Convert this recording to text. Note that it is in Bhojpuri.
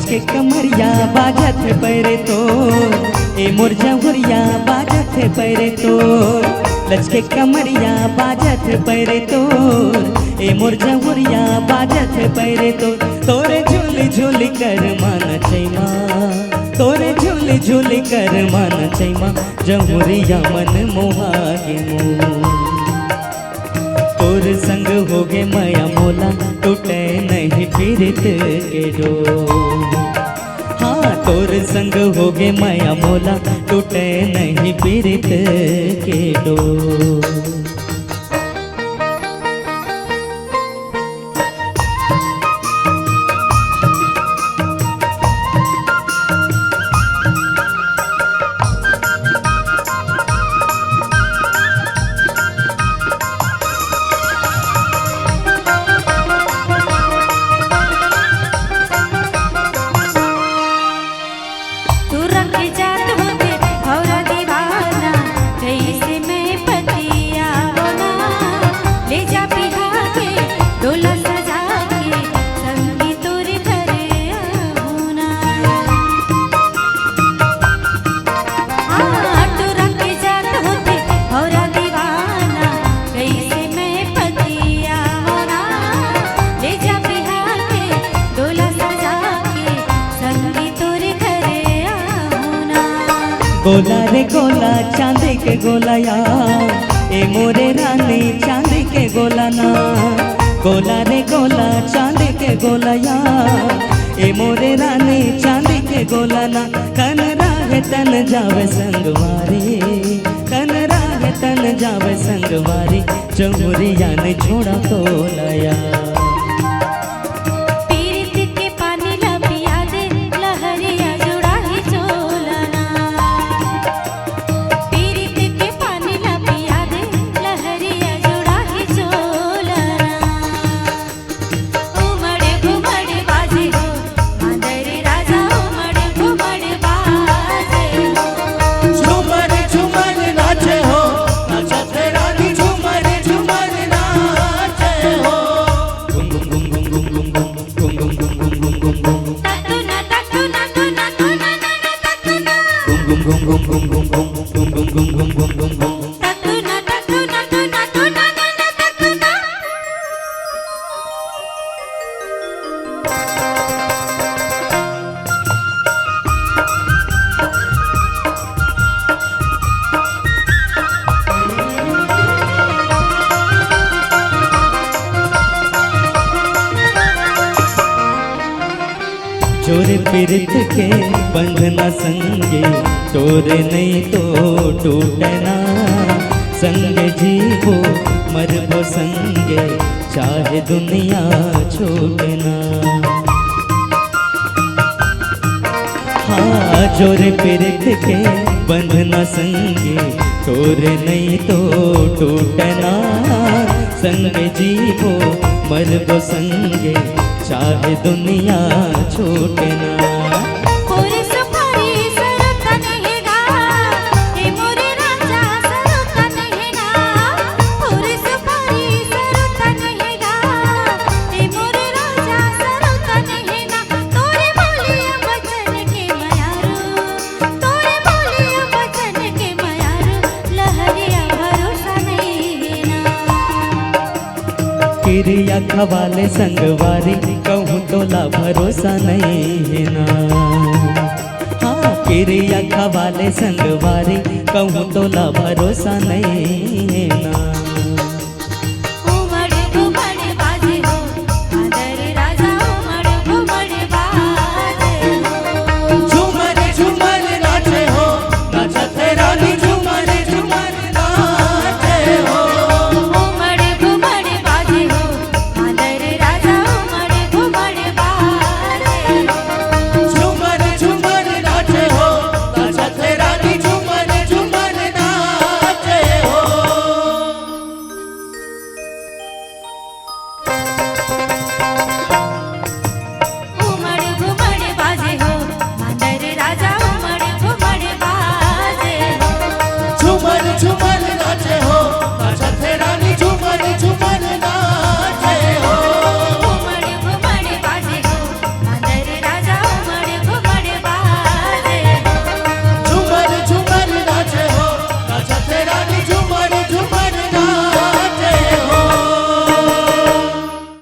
के कमरिया बाजत पैरे तो ए मोर जहुरिया बाजत पैरे तो लचके कमरिया बाजत पैरे तो ए मोर जहुरिया बाजत पैरे तो तोरे झूली झूली कर मन छैमा तोरे झूली झूली कर मन छैमा जहुरिया मन मोहागे मो तोर संग होगे माया मोला टूटे नहीं पीरित के डोर हाँ तोर संग होगे माया मोला टूटे नहीं पीरित के डोर। गोला रे गोला चांदी के गोला या ए मोरे रानी चांदी के गोला ना गोला रे गोला चांदी के गोला या ए मोरे रानी चांदी के गोला ना कन राह तन जावे संगवारी कन राह तन जावे संगवारी जमुरिया ने छोड़ा तोलाया जोर पीरित के बंधना संगे तोरे नहीं तो टूटना संग जीवो मरबो संगे चाहे दुनिया छोड़ना। हाँ जोर पीरित के बंधना संगे तोरे नहीं तो टूटना संग जीवो मरबो संगे चाहे दुनिया छोड़ना। क्रिया खवाले संगवारी कहूँ तोला भरोसा नहीं है ना। हाँ क्रिया खवाले संगवारी कहूँ तोला भरोसा नहीं है ना।